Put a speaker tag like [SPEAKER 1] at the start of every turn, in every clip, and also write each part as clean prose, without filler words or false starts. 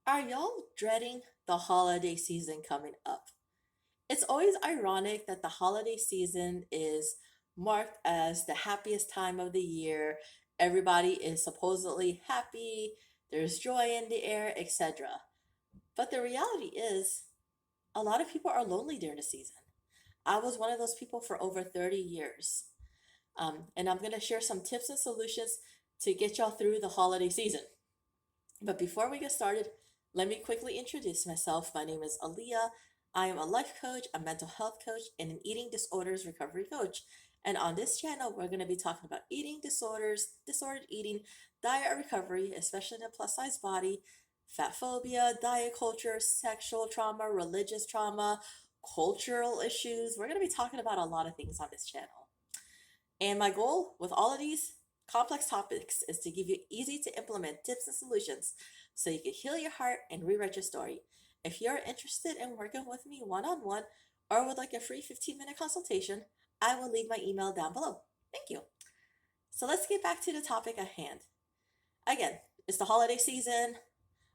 [SPEAKER 1] Are y'all dreading the holiday season coming up? It's always ironic that the holiday season is marked as the happiest time of the year. Everybody is supposedly happy, there's joy in the air, etc. But the reality is, a lot of people are lonely during the season. I was one of those people for over 30 years. And I'm going to share some tips and solutions to get y'all through the holiday season. But before we get started, let me quickly introduce myself. My name is Aaliyah. I am a life coach, a mental health coach, and an eating disorders recovery coach. And on this channel, we're going to be talking about eating disorders, disordered eating, diet recovery, especially in a plus size body, fat phobia, diet culture, sexual trauma, religious trauma, cultural issues. We're going to be talking about a lot of things on this channel. And my goal with all of these complex topics is to give you easy to implement tips and solutions so you can heal your heart and rewrite your story. If you're interested in working with me one on one or would like a free 15-minute consultation, I will leave my email down below. Thank you. So let's get back to the topic at hand. Again, it's the holiday season.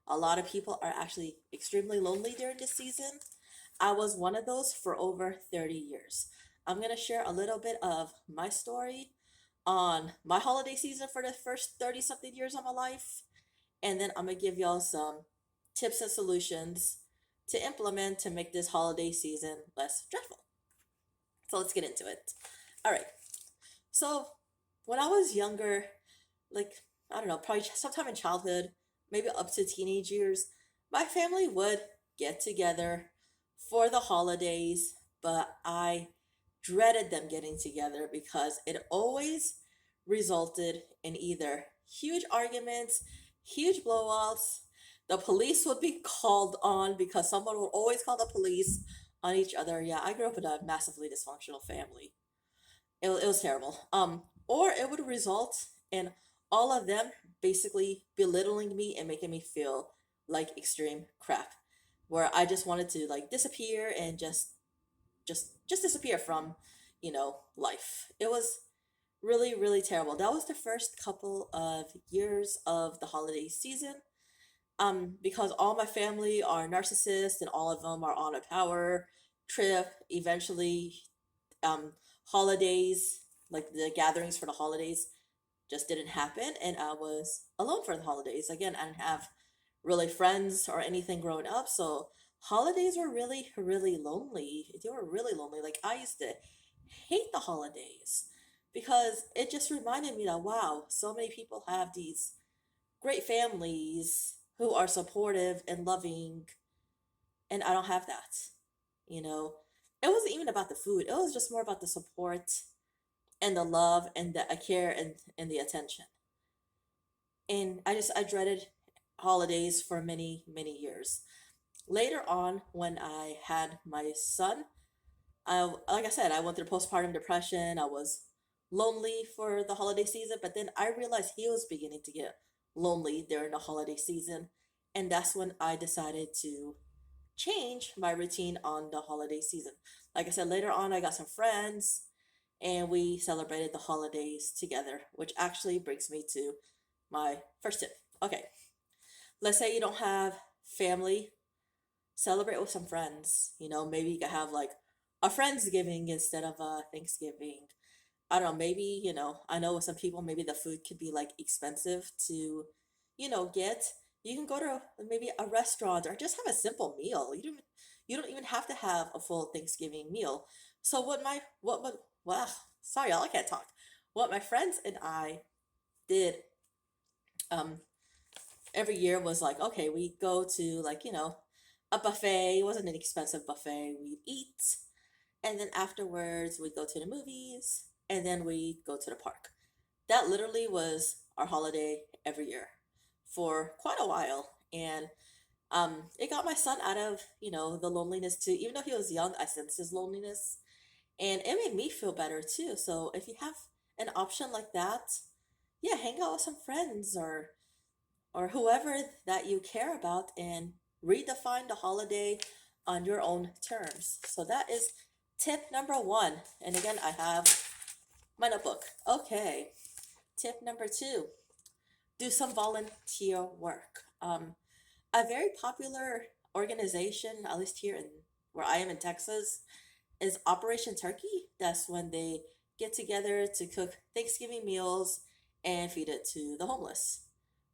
[SPEAKER 1] A lot of people are actually extremely lonely during this season. I was one of those for over 30 years. I'm going to share a little bit of my story on my holiday season for the first 30 something years of my life. And then I'm going to give y'all some tips and solutions to implement to make this holiday season less dreadful. So let's get into it. All right. So when I was younger, like, I don't know, probably sometime in childhood, maybe up to teenage years, my family would get together for the holidays, but I dreaded them getting together because it always resulted in either huge arguments, huge blowouts. The police would be called on because someone would always call the police on each other. Yeah, I grew up in a massively dysfunctional family. It was terrible. Or it would result in all of them basically belittling me and making me feel like extreme crap, where I just wanted to like disappear and just disappear from, life. It was really, really terrible. That was the first couple of years of the holiday season. Because all my family are narcissists and all of them are on a power trip. Eventually, um, holidays, like the gatherings for the holidays, just didn't happen, and I was alone for the holidays. Again, I didn't have really friends or anything growing up, so holidays were really, really lonely. They were really lonely. Like, I used to hate the holidays because it just reminded me that, wow, so many people have these great families who are supportive and loving, and I don't have that. You know, it wasn't even about the food, it was just more about the support and the love and the care and the attention. And I dreaded holidays for many, many years. Later on, when I had my son, like I said, I went through postpartum depression. I was lonely for the holiday season, but then I realized he was beginning to get lonely during the holiday season. And that's when I decided to change my routine on the holiday season. Like I said, later on, I got some friends and we celebrated the holidays together, which actually brings me to my first tip. Okay, let's say you don't have family, celebrate with some friends. Maybe you could have like a Friendsgiving instead of a Thanksgiving. I don't know, maybe, I know with some people, maybe the food could be like expensive to, get. You can go to maybe a restaurant or just have a simple meal. You don't even have to have a full Thanksgiving meal. So wow, sorry, y'all, I can't talk. What my friends and I did um every year was like, okay, we go to like, a buffet. It wasn't an expensive buffet. We'd eat, and then afterwards we'd go to the movies, and then we'd go to the park. That literally was our holiday every year for quite a while. And it got my son out of, the loneliness too. Even though he was young, I sensed his loneliness. And it made me feel better too. So if you have an option like that, yeah, hang out with some friends or whoever that you care about and redefine the holiday on your own terms. So that is tip number one. And again, I have my notebook. Okay. Tip number two, do some volunteer work. A very popular organization, at least here in where I am in Texas, is Operation Turkey. That's when they get together to cook Thanksgiving meals and feed it to the homeless,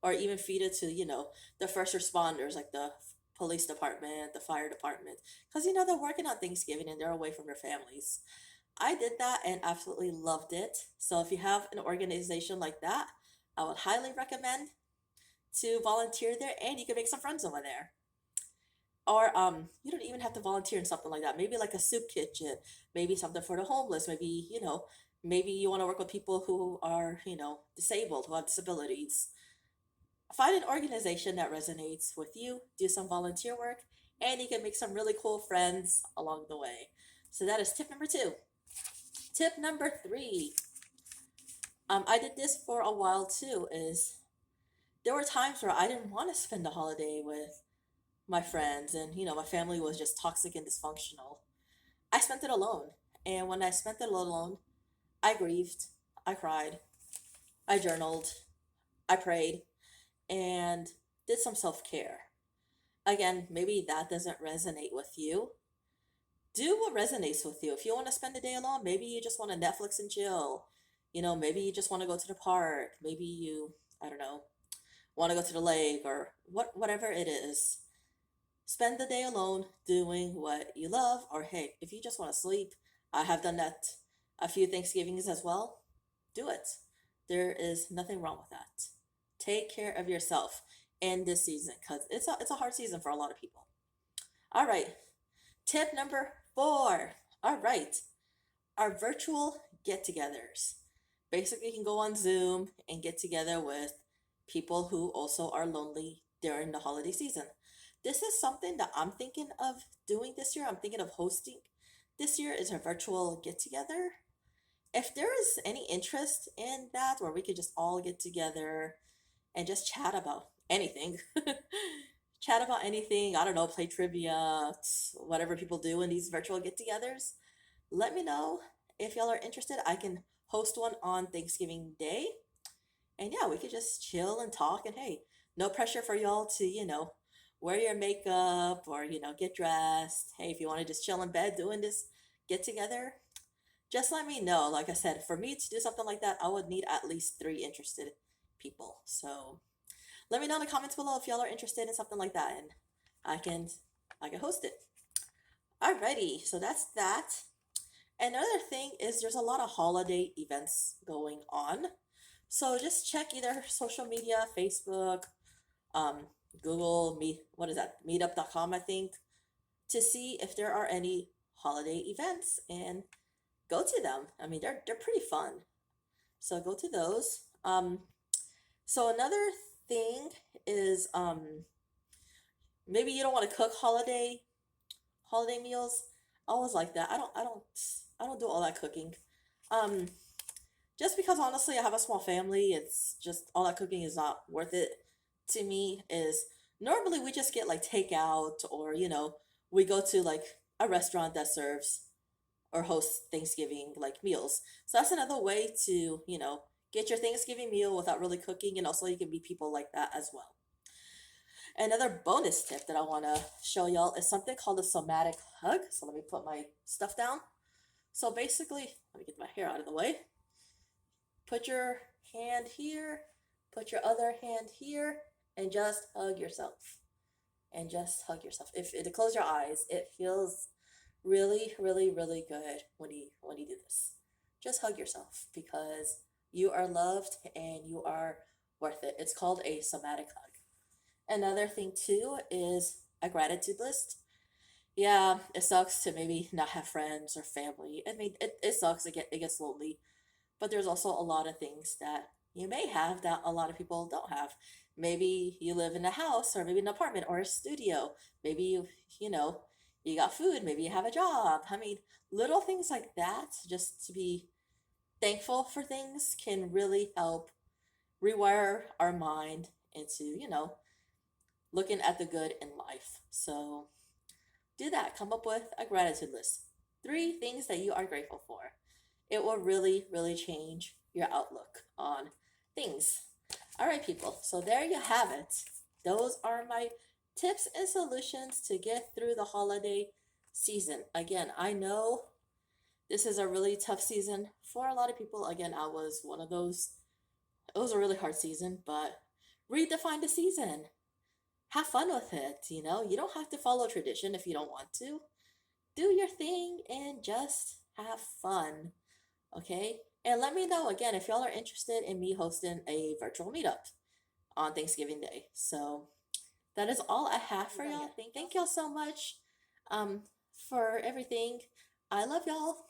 [SPEAKER 1] or even feed it to, the first responders, like the police department, the fire department, because, they're working on Thanksgiving and they're away from their families. I did that and absolutely loved it. So if you have an organization like that, I would highly recommend to volunteer there, and you can make some friends over there. Or you don't even have to volunteer in something like that. Maybe like a soup kitchen, maybe something for the homeless, maybe, maybe you want to work with people who are, disabled, who have disabilities. Find an organization that resonates with you, do some volunteer work, and you can make some really cool friends along the way. So that is tip number two. Tip number three, I did this for a while too, is there were times where I didn't want to spend the holiday with my friends, and my family was just toxic and dysfunctional. I spent it alone. And when I spent it alone, I grieved, I cried, I journaled, I prayed, and did some self-care. Again, maybe that doesn't resonate with you. Do what resonates with you. If you want to spend the day alone, maybe you just want to Netflix and chill. Maybe you just want to go to the park. Maybe you, I don't know, want to go to the lake, or whatever it is. Spend the day alone doing what you love, or hey, if you just want to sleep, I have done that a few Thanksgivings as well. Do it. There is nothing wrong with that. Take care of yourself in this season, because it's a hard season for a lot of people. All right. Tip number four. All right. Our virtual get togethers. Basically, you can go on Zoom and get together with people who also are lonely during the holiday season. This is something that I'm thinking of doing this year. I'm thinking of hosting this year is a virtual get together. If there is any interest in that, where we could just all get together and just chat about anything, chat about anything, I don't know, play trivia, whatever people do in these virtual get togethers, let me know if y'all are interested. I can host one on Thanksgiving Day. And yeah, we could just chill and talk. And hey, no pressure for y'all to, wear your makeup or, get dressed. Hey, if you want to just chill in bed doing this get together, just let me know. Like I said, for me to do something like that, I would need at least three interested people. So let me know in the comments below if y'all are interested in something like that, and I can I can host it. Alrighty, so that's that. Another thing is there's a lot of holiday events going on. So just check either social media, Facebook, um, Google Meet, what is that? Meetup.com, I think, to see if there are any holiday events and go to them. I mean, they're pretty fun. So go to those. So another thing is maybe you don't want to cook holiday meals. I always like that. I don't do all that cooking. Um, just because honestly I have a small family, it's just all that cooking is not worth it to me. Is normally we just get like takeout, or we go to like a restaurant that serves or hosts Thanksgiving like meals. So that's another way to, get your Thanksgiving meal without really cooking, and also you can meet people like that as well. Another bonus tip that I want to show y'all is something called a somatic hug. So let me put my stuff down. So basically, let me get my hair out of the way. Put your hand here, put your other hand here, and just hug yourself. And just hug yourself. If to close your eyes, it feels really, really, really good when you do this. Just hug yourself, because you are loved and you are worth it. It's called a somatic hug. Another thing too is a gratitude list. Yeah, it sucks to maybe not have friends or family. I mean, it sucks. It gets lonely. But there's also a lot of things that you may have that a lot of people don't have. Maybe you live in a house, or maybe an apartment or a studio. Maybe you know, you got food. Maybe you have a job. I mean, little things like that, just to be thankful for things, can really help rewire our mind into, looking at the good in life. So do that. Come up with a gratitude list. Three things that you are grateful for. It will really, really change your outlook on things. All right, people. So there you have it. Those are my tips and solutions to get through the holiday season. Again, I know this is a really tough season for a lot of people. Again, I was one of those. It was a really hard season, but redefine the season. Have fun with it. You don't have to follow tradition if you don't want to. Do your thing and just have fun. Okay? And let me know again if y'all are interested in me hosting a virtual meetup on Thanksgiving Day. So that is all I have for y'all. Thank y'all so much for everything. I love y'all.